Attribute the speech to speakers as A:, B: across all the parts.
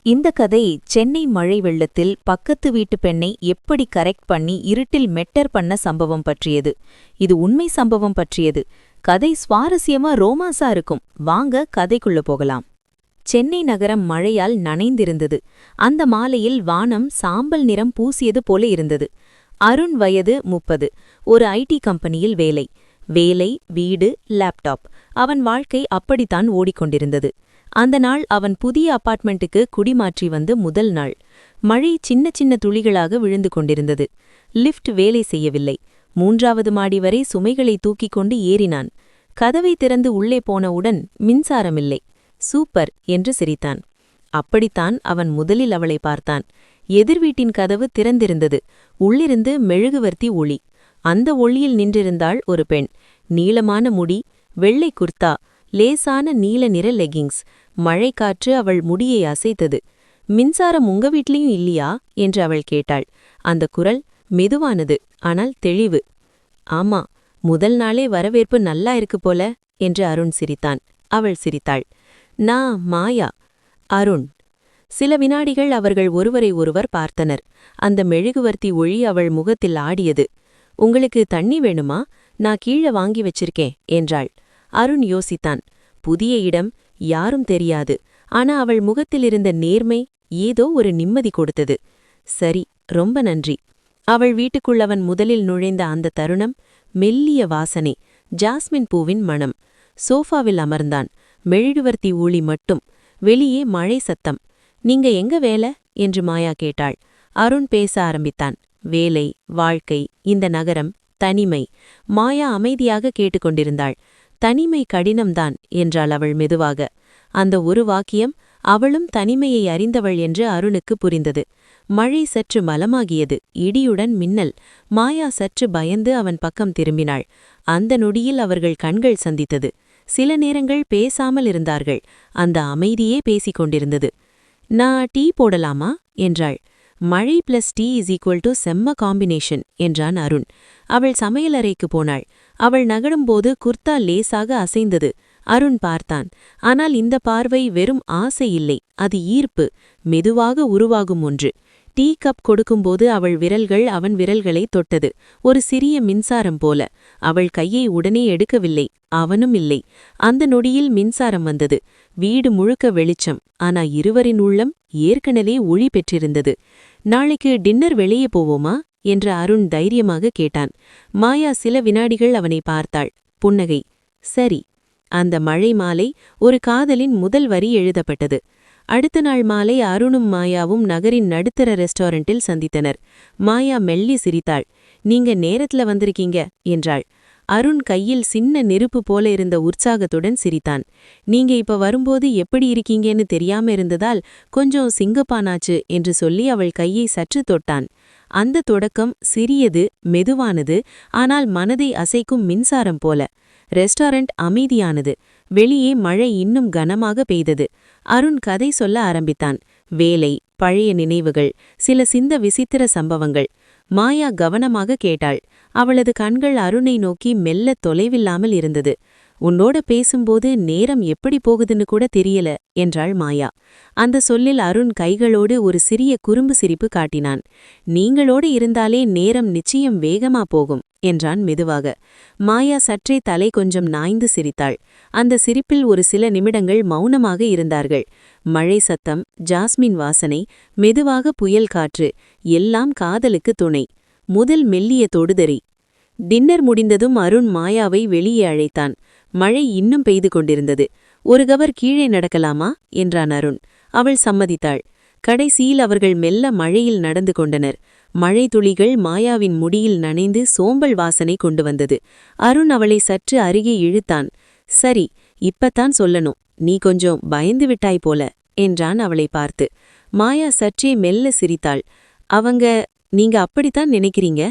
A: இந்த கதை சென்னை மழை வெள்ளத்தில் பக்கத்து வீட்டு பெண்ணை எப்படி கரெக்ட் பண்ணி இருட்டில் மெட்டர் பண்ண சம்பவம் பற்றியது. இது உண்மை சம்பவம் பற்றியது. கதை சுவாரஸ்யமா ரோமான்ஸா இருக்கும். வாங்க கதைக்குள்ள போகலாம். சென்னை நகரம் மழையால் நனைந்திருந்தது. அந்த மாலையில் வானம் சாம்பல் நிறம் பூசியது போல இருந்தது. அருண் வயது 30. ஒரு ஐடி கம்பெனியில் வேலை. வேலை, வீடு, லேப்டாப். அவன் வாழ்க்கை அப்படித்தான் ஓடிக்கொண்டிருந்தது. அந்த நாள் அவன் புதிய அபார்ட்மெண்ட்டுக்கு குடிமாற்றி வந்து முதல் நாள். மழை சின்ன சின்ன துளிகளாக விழுந்து கொண்டிருந்தது. லிஃப்ட் வேலை செய்யவில்லை. 3வது மாடி வரை சுமைகளை தூக்கிக் கொண்டு ஏறினான். கதவை திறந்து உள்ளே போனவுடன் மின்சாரமில்லை. சூப்பர் என்று சிரித்தான். அப்படித்தான் அவன் முதலில் அவளை பார்த்தான். எதிர்வீட்டின் கதவு திறந்திருந்தது. உள்ளிருந்து மெழுகுவர்த்தி ஒளி. அந்த ஒளியில் நின்றிருந்தாள் ஒரு பெண். நீளமான முடி, வெள்ளை குர்தா, லேசான நீல நிற லெகிங்ஸ். மழைக்காற்று அவள் முடியை அசைத்தது. மின்சாரம் உங்க வீட்லயும் இல்லையா என்று அவள் கேட்டாள். அந்த குரல் மெதுவானது, ஆனால் தெளிவு. ஆமா, முதல் நாளே வரவேற்பு நல்லா இருக்கு போல என்று அருண் சிரித்தான். அவள் சிரித்தாள். நான் மாயா. அருண். சில வினாடிகள் அவர்கள் ஒருவரை ஒருவர் பார்த்தனர். அந்த மெழுகுவர்த்தி ஒளி அவள் முகத்தில் ஆடியது. உங்களுக்கு தண்ணி வேணுமா? நான் கீழே வாங்கி வச்சிருக்கேன் என்றாள். அருண் யோசித்தான். புதிய இடம், யாரும் தெரியாது. ஆனா அவள் முகத்திலிருந்த நேர்மை ஏதோ ஒரு நிம்மதி கொடுத்தது. சரி, ரொம்ப நன்றி. அவள் வீட்டுக்குள் அவன் முதலில் நுழைந்த அந்த தருணம், மெல்லிய வாசனை, ஜாஸ்மின் பூவின் மணம். சோஃபாவில் அமர்ந்தான். மெழுகுவர்த்தி ஊழி மட்டும். வெளியே மழை சத்தம். நீங்க எங்க வேலை என்று மாயா கேட்டாள். அருண் பேச ஆரம்பித்தான். வேலை, வாழ்க்கை, இந்த நகரம், தனிமை. மாயா அமைதியாக கேட்டுக்கொண்டிருந்தாள். தனிமை கடினம்தான் என்றாள் அவள் மெதுவாக. அந்த ஒரு வாக்கியம் அவளும் தனிமையை அறிந்தவள் என்று அருணுக்கு புரிந்தது. மழை சற்று பலமாகியது. இடியுடன் மின்னல். மாயா சற்று பயந்து அவன் பக்கம் திரும்பினாள். அந்த நொடியில் அவர்கள் கண்கள் சந்தித்தது. சில நேரங்கள் பேசாமல் இருந்தார்கள். அந்த அமைதியே பேசிக் கொண்டிருந்தது. நான் டீ போடலாமா என்றாள். மழை பிளஸ் டீ = செம்ம காம்பினேஷன் என்றான் அருண். அவள் சமையலறைக்கு போனாள். அவள் நகரும்போது குர்தா லேசாக அசைந்தது. அருண் பார்த்தான். ஆனால் இந்த பார்வை வெறும் ஆசை இல்லை, அது ஈர்ப்பு, மெதுவாக உருவாகும் ஒன்று. டீ கப் கொடுக்கும்போது அவள் விரல்கள் அவன் விரல்களை தொட்டது. ஒரு சிறிய மின்சாரம் போல. அவள் கையை உடனே எடுக்கவில்லை, அவனும் இல்லை. அந்த நொடியில் மின்சாரம் வந்தது. வீடு முழுக்க வெளிச்சம். ஆனா இருவரின் உள்ளம் ஏற்கனவே ஒளி பெற்றிருந்தது. நாளைக்கு டின்னர் வெளியே போவோமா என்று அருண் தைரியமாக கேட்டான். மாயா சில வினாடிகள் அவனை பார்த்தாள். புன்னகை. சரி. அந்த மழை மாலை ஒரு காதலின் முதல் வரி எழுதப்பட்டது. அடுத்த நாள் மாலை அருணும் மாயாவும் நகரின் நடுத்தர ரெஸ்டாரண்டில் சந்தித்தனர். மாயா மெல்லி சிரித்தாள். நீங்க நேரத்துல வந்திருக்கீங்க என்றாள். அருண் கையில் சின்ன நெருப்பு போல இருந்த உற்சாகத்துடன் சிரித்தான். நீங்க இப்ப வரும்போது எப்படி இருக்கீங்கன்னு தெரியாம இருந்ததால் கொஞ்சம் சிங்கப்பானாச்சு என்று சொல்லி அவள் கையை சற்று தொட்டான். அந்த தொடக்கம் சிறியது, மெதுவானது, ஆனால் மனதை அசைக்கும் மின்சாரம் போல. ரெஸ்டாரண்ட் அமைதியானது. வெளியே மழை இன்னும் கனமாக பெய்தது. அருண் கதை சொல்ல ஆரம்பித்தான். வேலை, பழைய நினைவுகள், சில சிந்த விசித்திர சம்பவங்கள். மாயா கவனமாக கேட்டாள். அவளது கண்கள் அருணை நோக்கி மெல்ல தொலைவில்லாமல் இருந்தது. உன்னோட பேசும்போது நேரம் எப்படி போகுதுன்னு கூட தெரியல என்றாள் மாயா. அந்த சொல்லில் அருண் கைகளோடு ஒரு சிறிய குறும்பு சிரிப்பு காட்டினான். நீங்களோடு இருந்தாலே நேரம் நிச்சயம் வேகமா போகும் என்றான் மெதுவாக. மாயா சற்றே தலை கொஞ்சம் நாய்ந்து சிரித்தாள். அந்த சிரிப்பில் ஒரு சில நிமிடங்கள் மௌனமாக இருந்தார்கள். மழை சத்தம், ஜாஸ்மின் வாசனை, மெதுவாக புயல் காற்று, எல்லாம் காதலுக்கு துணை. முதல் மெல்லிய தொடுதறி. டின்னர் முடிந்ததும் அருண் மாயாவை வெளியே அழைத்தான். மழை இன்னும் பெய்து கொண்டிருந்தது. ஒரு கவர் கீழே நடக்கலாமா என்றான் அருண். அவள் சம்மதித்தாள். கடைசியில் அவர்கள் மெல்ல மழையில் நடந்து கொண்டனர். மழை துளிகள் மாயாவின் முடியில் நனைந்து சோம்பல் வாசனை கொண்டு வந்தது. அருண் அவளை சற்று அருகே இழுத்தான். சரி, இப்பத்தான் சொல்லணும், நீ கொஞ்சம் பயந்து விட்டாய் போல என்றான் அவளை பார்த்து. மாயா சற்றே மெல்ல சிரித்தாள். நீங்க அப்படித்தான் நினைக்கிறீங்க?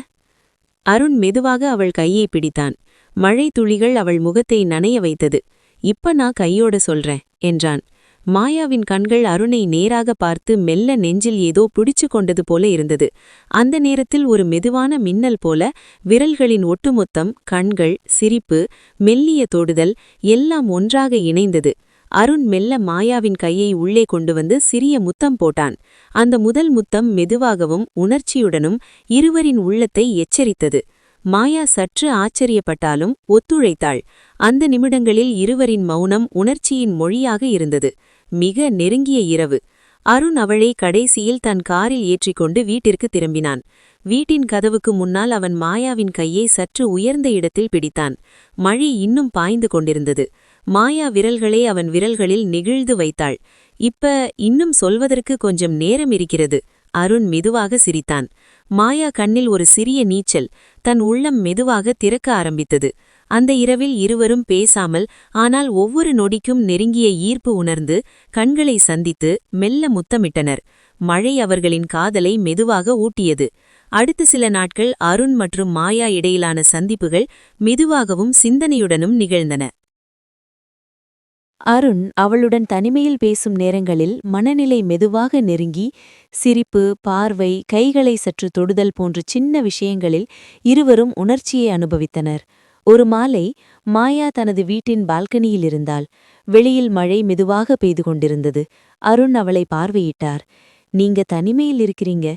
A: அருண் மெதுவாக அவள் கையை பிடித்தான். மழை துளிகள் அவள் முகத்தை நனைய வைத்தது. இப்ப நான் கையோட சொல்றேன் என்றான். மாயாவின் கண்கள் அருணை நேராக பார்த்து மெல்ல நெஞ்சில் ஏதோ பிடிச்சு கொண்டது போல இருந்தது. அந்த நேரத்தில் ஒரு மெதுவான மின்னல் போல விரல்களின் ஒட்டுமொத்தம், கண்கள், சிரிப்பு, மெல்லிய தொடுதல் எல்லாம் ஒன்றாக இணைந்தது. அருண் மெல்ல மாயாவின் கையை உள்ளே கொண்டு வந்து சிறிய முத்தம் போட்டான். அந்த முதல் முத்தம் மெதுவாகவும் உணர்ச்சியுடனும் இருவரின் உள்ளத்தை எச்சரித்தது. மாயா சற்று ஆச்சரியப்பட்டாலும் ஒத்துழைத்தாள். அந்த நிமிடங்களில் இருவரின் மௌனம் உணர்ச்சியின் மொழியாக இருந்தது. மிக நெருங்கிய இரவு. அருண் அவளை கடைசியில் தன் காரில் ஏற்றிக்கொண்டு வீட்டிற்கு திரும்பினான். வீட்டின் கதவுக்கு முன்னால் அவன் மாயாவின் கையை சற்று உயர்ந்த இடத்தில் பிடித்தான். மழை இன்னும் பாய்ந்து கொண்டிருந்தது. மாயா விரல்களை அவன் விரல்களில் நெகிழ்ந்து வைத்தாள். இப்ப இன்னும் சொல்வதற்கு கொஞ்சம் நேரம் இருக்கிறது. அருண் மெதுவாக சிரித்தான். மாயா கண்ணில் ஒரு சிறிய நீச்சல். தன் உள்ளம் மெதுவாக திறக்க ஆரம்பித்தது. அந்த இரவில் இருவரும் பேசாமல், ஆனால் ஒவ்வொரு நொடிக்கும் நெருங்கிய ஈர்ப்பு உணர்ந்து கண்களை சந்தித்து மெல்ல முத்தமிட்டனர். மழை அவர்களின் காதலை மெதுவாக ஊட்டியது. அடுத்த சில நாட்கள் அருண் மற்றும் மாயா இடையிலான சந்திப்புகள் மெதுவாகவும் சிந்தனையுடனும் நிகழ்ந்தன. அருண் அவளுடன் தனிமையில் பேசும் நேரங்களில் மனநிலை மெதுவாக நெருங்கி, சிரிப்பு, பார்வை, கைகளை சற்று தொடுதல் போன்ற சின்ன விஷயங்களில் இருவரும் உணர்ச்சியை அனுபவித்தனர். ஒரு மாலை மாயா தனது வீட்டின் பால்கனியில் இருந்தாள். வெளியில் மழை மெதுவாக பெய்து கொண்டிருந்தது. அருண் அவளை பார்வையிட்டார். நீங்க தனிமையில் இருக்கிறீங்க.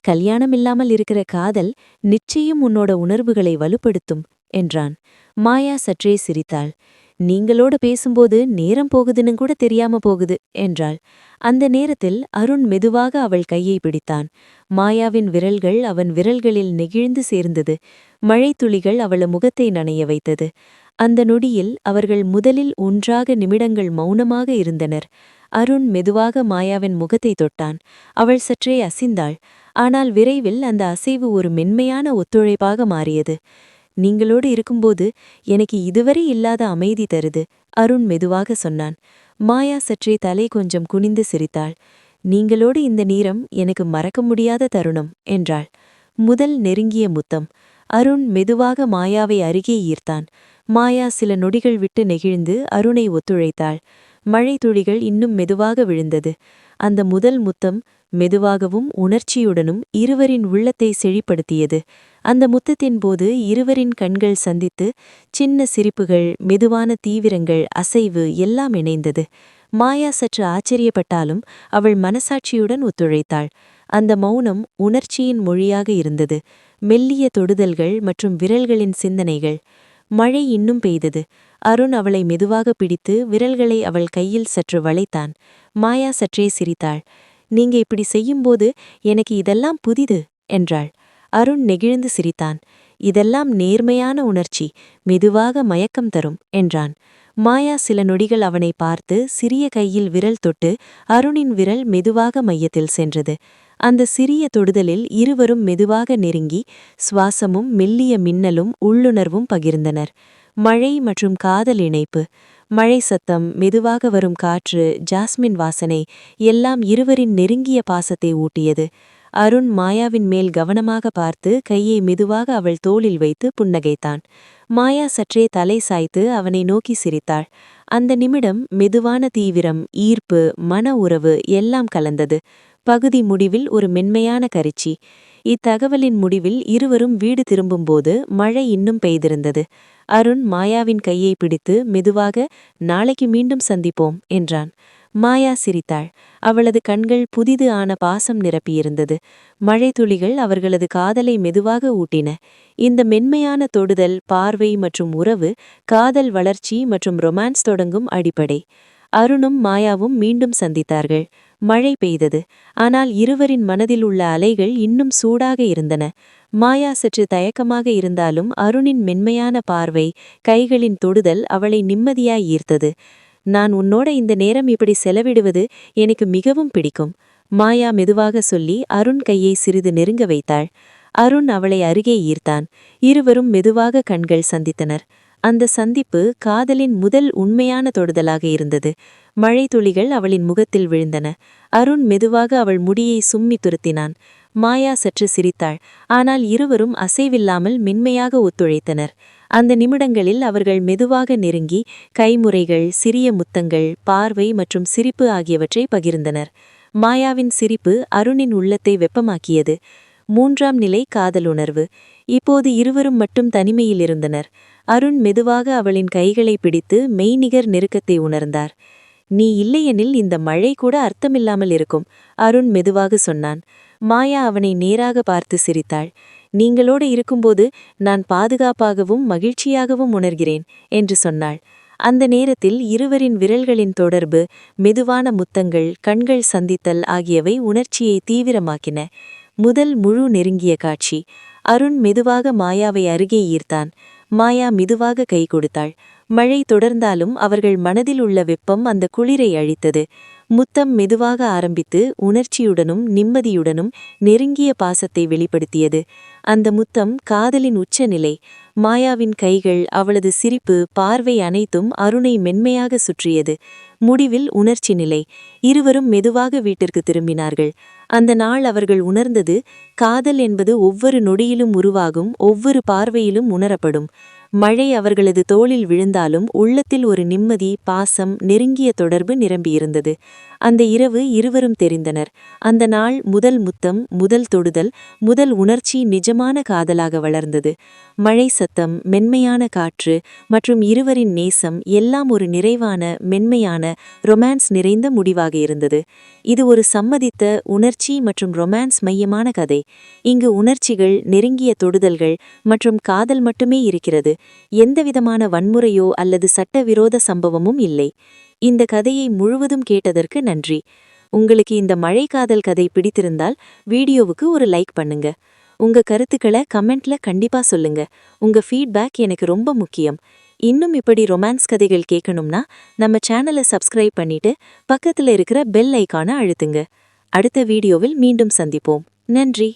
A: கல்யாணமில்லாமல் இருக்கிற காதல் நிச்சயம் உன்னோட உணர்வுகளை வலுப்படுத்தும் என்றான். மாயா சற்றே சிரித்தாள். நீங்களோட பேசும்போது நேரம் போகுதுன்னு கூட தெரியாம போகுது என்றாள். அந்த நேரத்தில் அருண் மெதுவாக அவள் கையை பிடித்தான். மாயாவின் விரல்கள் அவன் விரல்களில் நெகிழ்ந்து சேர்ந்தது. மழைத்துளிகள் அவள முகத்தை நனைய வைத்தது. அந்த நொடியில் அவர்கள் முதலில் ஒன்றாக நிமிடங்கள் மௌனமாக இருந்தனர். அருண் மெதுவாக மாயாவின் முகத்தை தொட்டான். அவள் சற்றே அசிந்தாள். ஆனால் விரைவில் அந்த அசைவு ஒரு மென்மையான ஒத்துழைப்பாக மாறியது. நீங்களோடு இருக்கும்போது எனக்கு இதுவரை இல்லாத அமைதி தருது, அருண் மெதுவாக சொன்னான். மாயா சற்றே தலை கொஞ்சம் குனிந்து சிரித்தாள். நீங்களோடு இந்த நேரம் எனக்கு மறக்க முடியாத தருணம் என்றாள். முதல் நெருங்கிய முத்தம். அருண் மெதுவாக மாயாவை அருகே ஈர்த்தான். மாயா சில நொடிகள் விட்டு நெகிழ்ந்து அருணை ஒத்துழைத்தாள். மழை துளிகள் இன்னும் மெதுவாக விழுந்தது. அந்த முதல் முத்தம் மெதுவாகவும் உணர்ச்சியுடனும் இருவரின் உள்ளத்தை செழிப்படுத்தியது. அந்த முத்தத்தின் போது இருவரின் கண்கள் சந்தித்து சின்ன சிரிப்புகள், மெதுவான தீவிரங்கள், அசைவு எல்லாம் இணைந்தது. மாயா சற்று ஆச்சரியப்பட்டாலும் அவள் மனசாட்சியுடன் ஒத்துழைத்தாள். அந்த மௌனம் உணர்ச்சியின் மொழியாக இருந்தது. மெல்லிய தொடுதல்கள் மற்றும் விரல்களின் சிந்தனைகள். மழை இன்னும் பெய்தது. அருண் அவளை மெதுவாக பிடித்து விரல்களை அவள் கையில் சற்று வளைத்தான். மாயா சற்றே சிரித்தாள். நீங்க இப்படி செய்யும்போது எனக்கு இதெல்லாம் புதிது என்றாள். அருண் நெகிழ்ந்து சிரித்தான். இதெல்லாம் நேர்மையான உணர்ச்சி, மெதுவாக மயக்கம் தரும் என்றான். மாயா சில நொடிகள் அவனை பார்த்து சிறிய கையில் விரல் தொட்டு அருணின் விரல் மெதுவாக மையத்தில் சென்றது. அந்த சிறிய தொடுதலில் இருவரும் மெதுவாக நெருங்கி சுவாசமும் மெல்லிய மின்னலும் உள்ளுணர்வும் பகிர்ந்தனர். மழை மற்றும் காதல் இணைப்பு. மழை சத்தம், மெதுவாக வரும் காற்று, ஜாஸ்மின் வாசனை எல்லாம் இருவரின் நெருங்கிய பாசத்தை ஊட்டியது. அருண் மாயாவின் மேல் கவனமாக பார்த்து கையை மெதுவாக அவள் தோளில் வைத்து புன்னகைத்தான். மாயா சற்றே தலை சாய்த்து அவனை நோக்கி சிரித்தாள். அந்த நிமிடம் மெதுவான தீவிரம், ஈர்ப்பு, மன உறவு எல்லாம் கலந்தது. பகுதி முடிவில் ஒரு மென்மையான கரிச்சி. இத்தகவலின் முடிவில் இருவரும் வீடு திரும்பும்போது மழை இன்னும் பெய்திருந்தது. அருண் மாயாவின் கையை பிடித்து மெதுவாக, நாளைக்கு மீண்டும் சந்திப்போம் என்றான். மாயா சிரித்தாள். அவளது கண்கள் புதிது ஆன பாசம் நிரப்பியிருந்தது. மழை துளிகள் அவர்களது காதலை மெதுவாக ஊட்டின. இந்த மென்மையான தொடுதல், பார்வை மற்றும் உறவு காதல் வளர்ச்சி மற்றும் ரொமான்ஸ் தொடங்கும் அடிப்படை. அருணும் மாயாவும் மீண்டும் சந்தித்தார்கள். மழை பெய்தது. ஆனால் இருவரின் மனதில் உள்ள அலைகள் இன்னும் சூடாக இருந்தன. மாயா சற்று தயக்கமாக இருந்தாலும் அருணின் மென்மையான பார்வை, கைகளின் தொடுதல் அவளை நிம்மதியாய் ஈர்த்தது. நான் உன்னோட இந்த நேரம் இப்படி செலவிடுவது எனக்கு மிகவும் பிடிக்கும், மாயா மெதுவாக சொல்லி அருண் கையை சிறிது நெருங்க வைத்தாள். அருண் அவளை அருகே ஈர்த்தான். இருவரும் மெதுவாக கண்கள் சந்தித்தனர். அந்த சந்திப்பு காதலின் முதல் உண்மையான தொடுதலாக இருந்தது. மழை துளிகள் அவளின் முகத்தில் விழுந்தன. அருண் மெதுவாக அவள் முடியை சும்மி துருத்தினான். மாயா சற்று சிரித்தாள். ஆனால் இருவரும் அசைவில்லாமல் மென்மையாக ஒத்துழைத்தனர். அந்த நிமிடங்களில் அவர்கள் மெதுவாக நெருங்கி கைமுறைகள், சிறிய முத்தங்கள், பார்வை மற்றும் சிரிப்பு ஆகியவற்றை பகிர்ந்தனர். மாயாவின் சிரிப்பு அருணின் உள்ளத்தை வெப்பமாக்கியது. 3ஆம் நிலை காதலுணர்வு. இப்போது இருவரும் மட்டும் தனிமையில் இருந்தனர். அருண் மெதுவாக அவளின் கைகளை பிடித்து மெய்நிகர் நெருக்கத்தை உணர்ந்தார்.
B: நீ இல்லையெனில் இந்த மழை கூட அர்த்தமில்லாமல் இருக்கும், அருண் மெதுவாக சொன்னான். மாயா அவனை நேராக பார்த்து சிரித்தாள். நீங்களோடு இருக்கும்போது நான் பாதுகாப்பாகவும் மகிழ்ச்சியாகவும் உணர்கிறேன் என்று சொன்னாள். அந்த நேரத்தில் இருவரின் விரல்களின் தொடர்பு, மெதுவான முத்தங்கள், கண்கள் சந்தித்தல் ஆகியவை உணர்ச்சியை தீவிரமாக்கின. முதல் முழு நெருங்கிய காட்சி. அருண் மெதுவாக மாயாவை அருகே ஈர்த்தான். மாயா மெதுவாக கை கொடுத்தாள். மழை தொடர்ந்தாலும் அவர்கள் மனதில் உள்ள வெப்பம் அந்த குளிரை அழித்தது. முத்தம் மெதுவாக ஆரம்பித்து உணர்ச்சியுடனும் நிம்மதியுடனும் நெருங்கிய பாசத்தை வெளிப்படுத்தியது. அந்த முத்தம் காதலின் உச்சநிலை. மாயாவின் கைகள், அவளது சிரிப்பு, பார்வை அனைத்தும் அருணை மென்மையாக சுற்றியது. முடிவில் உணர்ச்சி நிலை. இருவரும் மெதுவாக வீட்டிற்கு திரும்பினார்கள். அந்த நாள் அவர்கள் உணர்ந்தது, காதல் என்பது ஒவ்வொரு நொடியிலும் உருவாகும், ஒவ்வொரு பார்வையிலும் உணரப்படும். மழை அவர்களது தோளில் விழுந்தாலும் உள்ளத்தில் ஒரு நிம்மதி, பாசம், நெருங்கிய தொடர்பு நிரம்பியிருந்தது. அந்த இரவு இருவரும் தெரிந்தனர். அந்த நாள் முதல் முத்தம், முதல் தொடுதல், முதல் உணர்ச்சி நிஜமான காதலாக வளர்ந்தது. மழை சத்தம், மென்மையான காற்று மற்றும் இருவரின் நேசம் எல்லாம் ஒரு நிறைவான, மென்மையான, ரொமான்ஸ் நிறைந்த முடிவாக இருந்தது. இது ஒரு சம்மதித்த, உணர்ச்சி மற்றும் ரொமான்ஸ் மையமான கதை. இங்கு உணர்ச்சிகள், நெருங்கிய தொடுதல்கள் மற்றும் காதல் மட்டுமே இருக்கிறது. எந்தவிதமான வன்முறையோ அல்லது சட்டவிரோத சம்பவமும் இல்லை. இந்த கதையை முழுவதும் கேட்டதற்கு நன்றி. உங்களுக்கு இந்த மழை காதல் கதை பிடித்திருந்தால் வீடியோவுக்கு ஒரு லைக் பண்ணுங்க. உங்க கருத்துக்களை கமெண்ட்ல கண்டிப்பா சொல்லுங்க. உங்க ஃபீட்பேக் எனக்கு ரொம்ப முக்கியம். இன்னும் இப்படி ரொமான்ஸ் கதைகள் கேட்கணும்னா நம்ம சேனலை சப்ஸ்கிரைப் பண்ணிட்டு பக்கத்துல இருக்கிற பெல் ஐகானை அழுத்துங்க. அடுத்த வீடியோவில் மீண்டும் சந்திப்போம். நன்றி.